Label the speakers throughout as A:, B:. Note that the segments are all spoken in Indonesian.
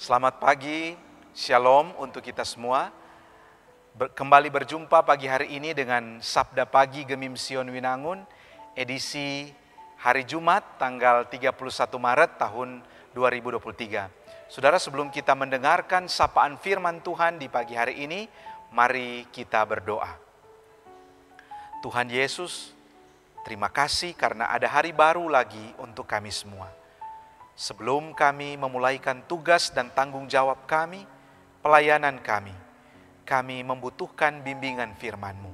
A: Selamat pagi, shalom untuk kita semua. Kembali berjumpa pagi hari ini dengan Sabda Pagi Gemim Sion Winangun, edisi hari Jumat tanggal 31 Maret tahun 2023. Saudara, sebelum kita mendengarkan sapaan firman Tuhan di pagi hari ini, mari kita berdoa. Tuhan Yesus, terima kasih karena ada hari baru lagi untuk kami semua. Sebelum kami memulaikan tugas dan tanggung jawab kami, pelayanan kami membutuhkan bimbingan firman-Mu.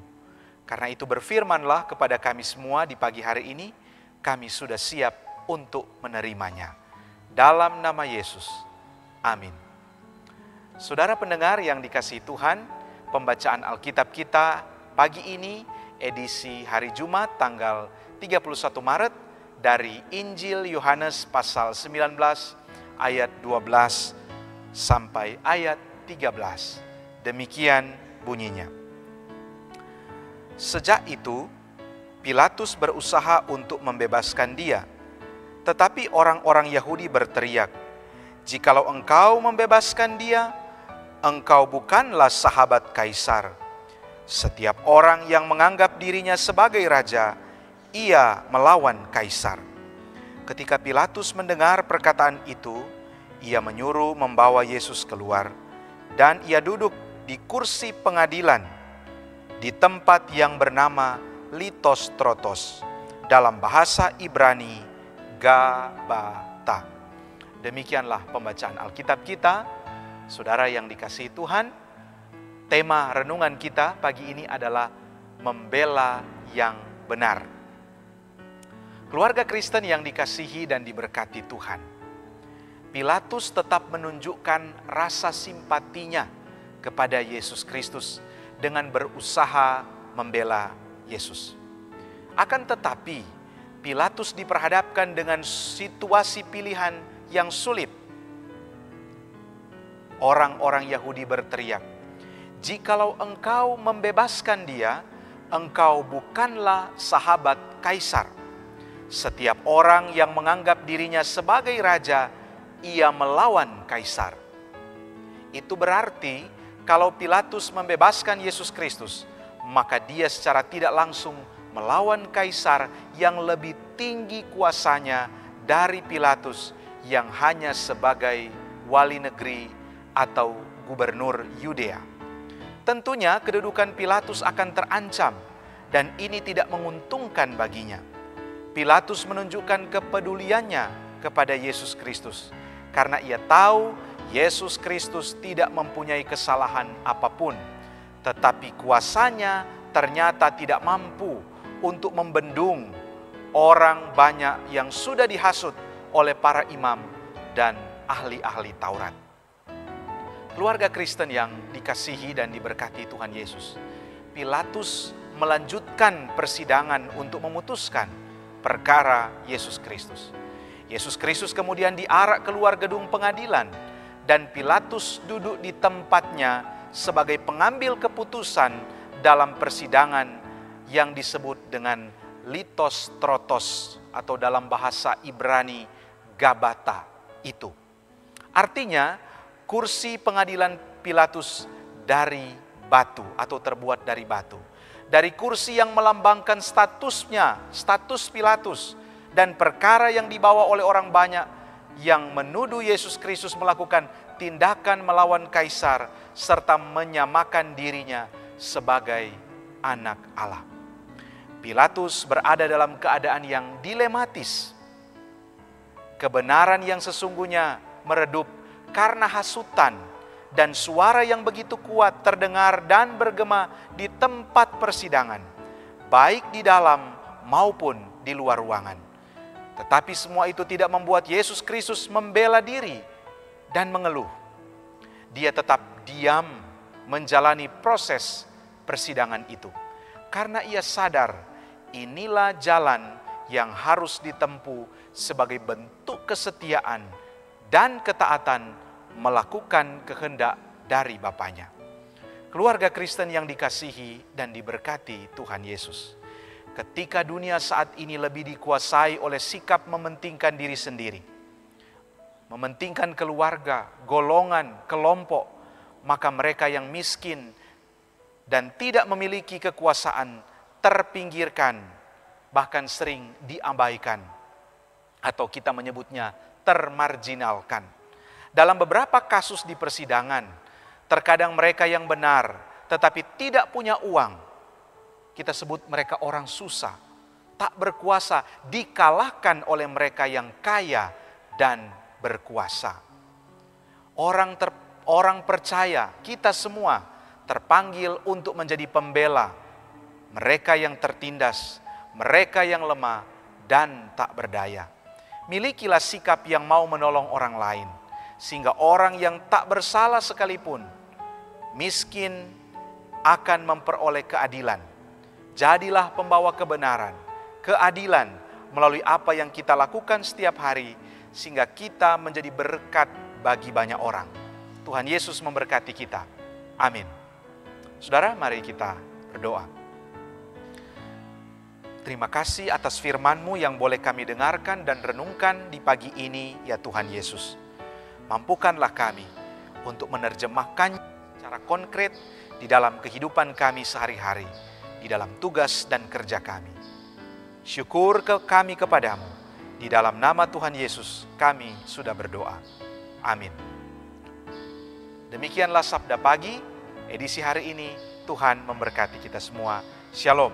A: Karena itu berfirmanlah kepada kami semua di pagi hari ini, kami sudah siap untuk menerimanya. Dalam nama Yesus, amin. Saudara pendengar yang dikasihi Tuhan, pembacaan Alkitab kita pagi ini, edisi hari Jumat tanggal 31 Maret, dari Injil Yohanes pasal 19 ayat 12 sampai ayat 13. Demikian bunyinya. Sejak itu, Pilatus berusaha untuk membebaskan dia. Tetapi orang-orang Yahudi berteriak, "Jikalau engkau membebaskan dia, engkau bukanlah sahabat Kaisar. Setiap orang yang menganggap dirinya sebagai raja, ia melawan Kaisar." Ketika Pilatus mendengar perkataan itu, ia menyuruh membawa Yesus keluar, dan ia duduk di kursi pengadilan di tempat yang bernama Litostrotos, dalam bahasa Ibrani Gabata. Demikianlah pembacaan Alkitab kita. Saudara yang dikasihi Tuhan, tema renungan kita pagi ini adalah membela yang benar. Keluarga Kristen yang dikasihi dan diberkati Tuhan, Pilatus tetap menunjukkan rasa simpatinya kepada Yesus Kristus dengan berusaha membela Yesus. Akan tetapi, Pilatus diperhadapkan dengan situasi pilihan yang sulit. Orang-orang Yahudi berteriak, "Jikalau engkau membebaskan dia, engkau bukanlah sahabat Kaisar. Setiap orang yang menganggap dirinya sebagai raja, ia melawan Kaisar." Itu berarti kalau Pilatus membebaskan Yesus Kristus, maka dia secara tidak langsung melawan Kaisar yang lebih tinggi kuasanya dari Pilatus yang hanya sebagai wali negeri atau gubernur Yudea. Tentunya kedudukan Pilatus akan terancam dan ini tidak menguntungkan baginya. Pilatus menunjukkan kepeduliannya kepada Yesus Kristus karena ia tahu Yesus Kristus tidak mempunyai kesalahan apapun, tetapi kuasanya ternyata tidak mampu untuk membendung orang banyak yang sudah dihasut oleh para imam dan ahli-ahli Taurat. Keluarga Kristen yang dikasihi dan diberkati Tuhan Yesus, Pilatus melanjutkan persidangan untuk memutuskan perkara Yesus Kristus. Yesus Kristus kemudian diarak keluar gedung pengadilan dan Pilatus duduk di tempatnya sebagai pengambil keputusan dalam persidangan yang disebut dengan Litostrotos atau dalam bahasa Ibrani Gabata itu. Artinya kursi pengadilan Pilatus dari batu atau terbuat dari batu. Dari kursi yang melambangkan status Pilatus dan perkara yang dibawa oleh orang banyak yang menuduh Yesus Kristus melakukan tindakan melawan Kaisar serta menyamakan dirinya sebagai anak Allah. Pilatus berada dalam keadaan yang dilematis. Kebenaran yang sesungguhnya meredup karena hasutan dan suara yang begitu kuat terdengar dan bergema di tempat persidangan, baik di dalam maupun di luar ruangan. Tetapi semua itu tidak membuat Yesus Kristus membela diri dan mengeluh. Dia tetap diam menjalani proses persidangan itu, karena ia sadar inilah jalan yang harus ditempuh sebagai bentuk kesetiaan dan ketaatan melakukan kehendak dari Bapaknya. Keluarga Kristen yang dikasihi dan diberkati Tuhan Yesus, ketika dunia saat ini lebih dikuasai oleh sikap mementingkan diri sendiri, mementingkan keluarga, golongan, kelompok, maka mereka yang miskin dan tidak memiliki kekuasaan terpinggirkan, bahkan sering diabaikan, atau kita menyebutnya termarginalkan. Dalam beberapa kasus di persidangan, terkadang mereka yang benar tetapi tidak punya uang, kita sebut mereka orang susah, tak berkuasa, dikalahkan oleh mereka yang kaya dan berkuasa. Orang percaya, kita semua terpanggil untuk menjadi pembela mereka yang tertindas, mereka yang lemah dan tak berdaya. Milikilah sikap yang mau menolong orang lain, sehingga orang yang tak bersalah sekalipun, miskin, akan memperoleh keadilan. Jadilah pembawa kebenaran, keadilan melalui apa yang kita lakukan setiap hari, sehingga kita menjadi berkat bagi banyak orang. Tuhan Yesus memberkati kita. Amin. Saudara, mari kita berdoa. Terima kasih atas firman-Mu yang boleh kami dengarkan dan renungkan di pagi ini, ya Tuhan Yesus. Mampukanlah kami untuk menerjemahkan secara konkret di dalam kehidupan kami sehari-hari, di dalam tugas dan kerja kami. Syukur kami kepadamu. Di dalam nama Tuhan Yesus kami sudah berdoa. Amin. Demikianlah Sabda Pagi edisi hari ini. Tuhan memberkati kita semua. Shalom.